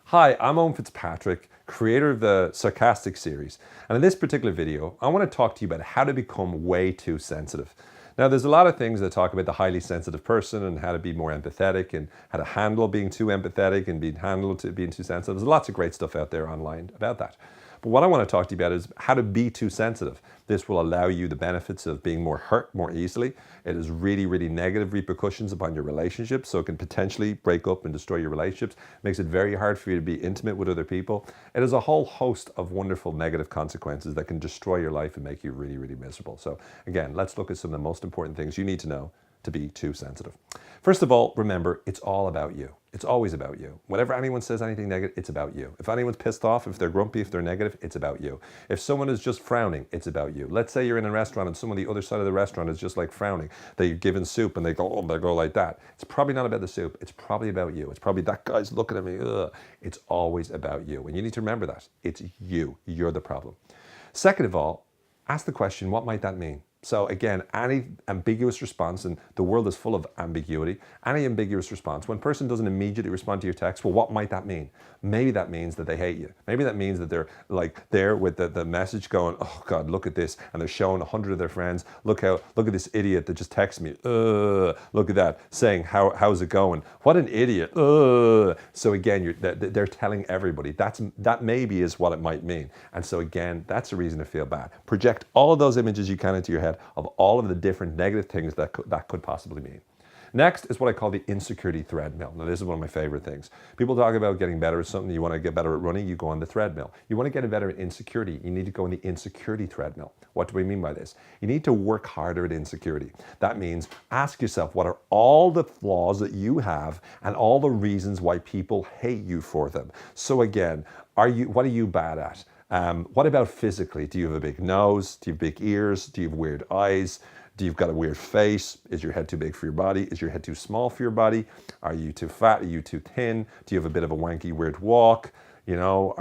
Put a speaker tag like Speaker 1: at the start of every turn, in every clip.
Speaker 1: Hi, I'm Owen Fitzpatrick, creator of the Sarcastic Series. And in this particular video, I want to talk to you about how to become way too sensitive. Now, there's a lot of things that talk about the highly sensitive person and how to be more empathetic and how to handle being too empathetic and being too sensitive. There's lots of great stuff out there online about that. But what I want to talk to you about is how to be too sensitive. This will allow you the benefits of being more hurt more easily. It has really, really negative repercussions upon your relationships, so it can potentially break up and destroy your relationships. It makes it very hard for you to be intimate with other people. It has a whole host of wonderful negative consequences that can destroy your life and make you really, really miserable. So again, let's look at some of the most important things you need to know to be too sensitive. First of all, remember, it's all about you. It's always about you. Whenever anyone says anything negative, it's about you. If anyone's pissed off, if they're grumpy, if they're negative, it's about you. If someone is just frowning, it's about you. Let's say you're in a restaurant and someone on the other side of the restaurant is just like frowning. They're given soup and they go like that. It's probably not about the soup. It's probably about you. It's probably that guy's looking at me. Ugh. It's always about you. And you need to remember that. It's you. You're the problem. Second of all, ask the question, what might that mean? So again, any ambiguous response, and the world is full of ambiguity, any ambiguous response, when a person doesn't immediately respond to your text, well, what might that mean? Maybe that means that they hate you. Maybe that means that they're like there with the message going, oh God, look at this. And they're showing 100 of their friends, look at this idiot that just texted me. Look at that, saying, how's it going? What an idiot. So again, they're telling everybody. That maybe is what it might mean. And so again, that's a reason to feel bad. Project all of those images you can into your head of all of the different negative things that could possibly mean. Next is what I call the insecurity treadmill. Now, this is one of my favorite things. People talk about getting better at something. You want to get better at running, you go on the treadmill. You want to get better at insecurity, you need to go on the insecurity treadmill. What do we mean by this? You need to work harder at insecurity. That means ask yourself, what are all the flaws that you have and all the reasons why people hate you for them? So again, what are you bad at? What about physically? Do you have a big nose? Do you have big ears? Do you have weird eyes? Do you've got a weird face? Is your head too big for your body? Is your head too small for your body? Are you too fat? Are you too thin? Do you have a bit of a wanky, weird walk? You know,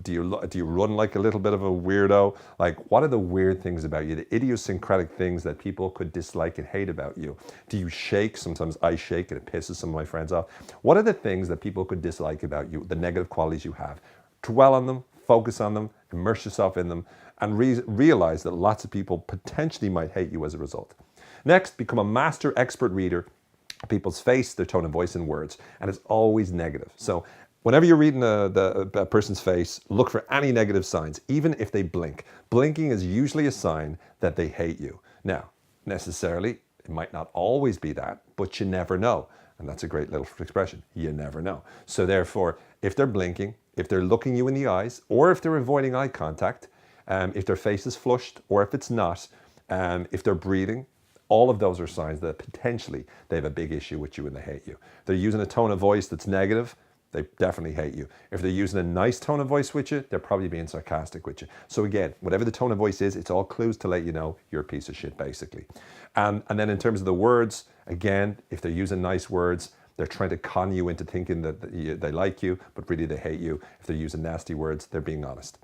Speaker 1: do you run like a little bit of a weirdo? Like, what are the weird things about you? The idiosyncratic things that people could dislike and hate about you? Do you shake? Sometimes I shake and it pisses some of my friends off. What are the things that people could dislike about you? The negative qualities you have. Dwell on them. Focus on them, immerse yourself in them, and realize that lots of people potentially might hate you as a result. Next, become a master expert reader of people's face, their tone of voice, and words, and it's always negative. So whenever you're reading a person's face, look for any negative signs, even if they blink. Blinking is usually a sign that they hate you. Now, necessarily, it might not always be that, but you never know. And that's a great little expression. You never know. So therefore, if they're blinking, if they're looking you in the eyes, or if they're avoiding eye contact, if their face is flushed, or if it's not, if they're breathing, all of those are signs that potentially they have a big issue with you and they hate you. If they're using a tone of voice that's negative, they definitely hate you. If they're using a nice tone of voice with you, they're probably being sarcastic with you. So again, whatever the tone of voice is, it's all clues to let you know you're a piece of shit, basically. And then in terms of the words, again, if they're using nice words, they're trying to con you into thinking that they like you, but really they hate you. If they're using nasty words, they're being honest.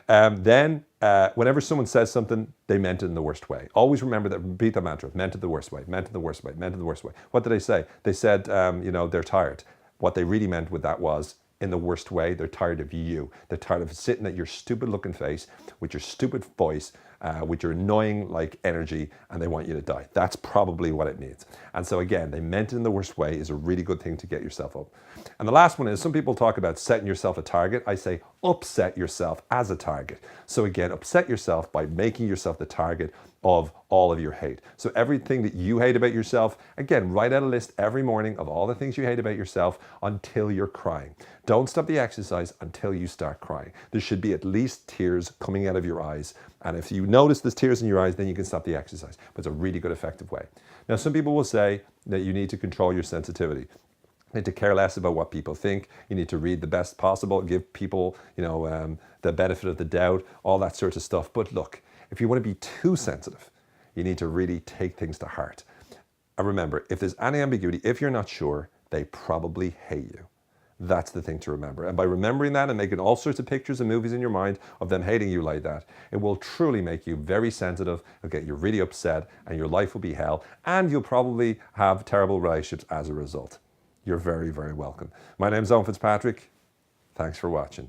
Speaker 1: Whenever someone says something, they meant it in the worst way. Always remember that, repeat the mantra, meant it the worst way, meant it the worst way, meant it the worst way. What did they say? They said, they're tired. What they really meant with that was, in the worst way, they're tired of you. They're tired of sitting at your stupid looking face with your stupid voice, with your annoying like energy, and they want you to die. That's probably what it means. And so again, they meant it in the worst way is a really good thing to get yourself up. And the last one is, some people talk about setting yourself a target. I say upset yourself as a target. So again, upset yourself by making yourself the target of all of your hate. So everything that you hate about yourself, again, write out a list every morning of all the things you hate about yourself until you're crying. Don't stop the exercise until you start crying. There should be at least tears coming out of your eyes. And if you notice there's tears in your eyes, then you can stop the exercise. But it's a really good, effective way. Now, some people will say that you need to control your sensitivity. You need to care less about what people think. You need to read the best possible, give people, the benefit of the doubt, all that sort of stuff. But look, if you want to be too sensitive, you need to really take things to heart. And remember, if there's any ambiguity, if you're not sure, they probably hate you. That's the thing to remember. And by remembering that and making all sorts of pictures and movies in your mind of them hating you like that, it will truly make you very sensitive. It'll get you really upset and your life will be hell. And you'll probably have terrible relationships as a result. You're very, very welcome. My name's Owen Fitzpatrick. Thanks for watching.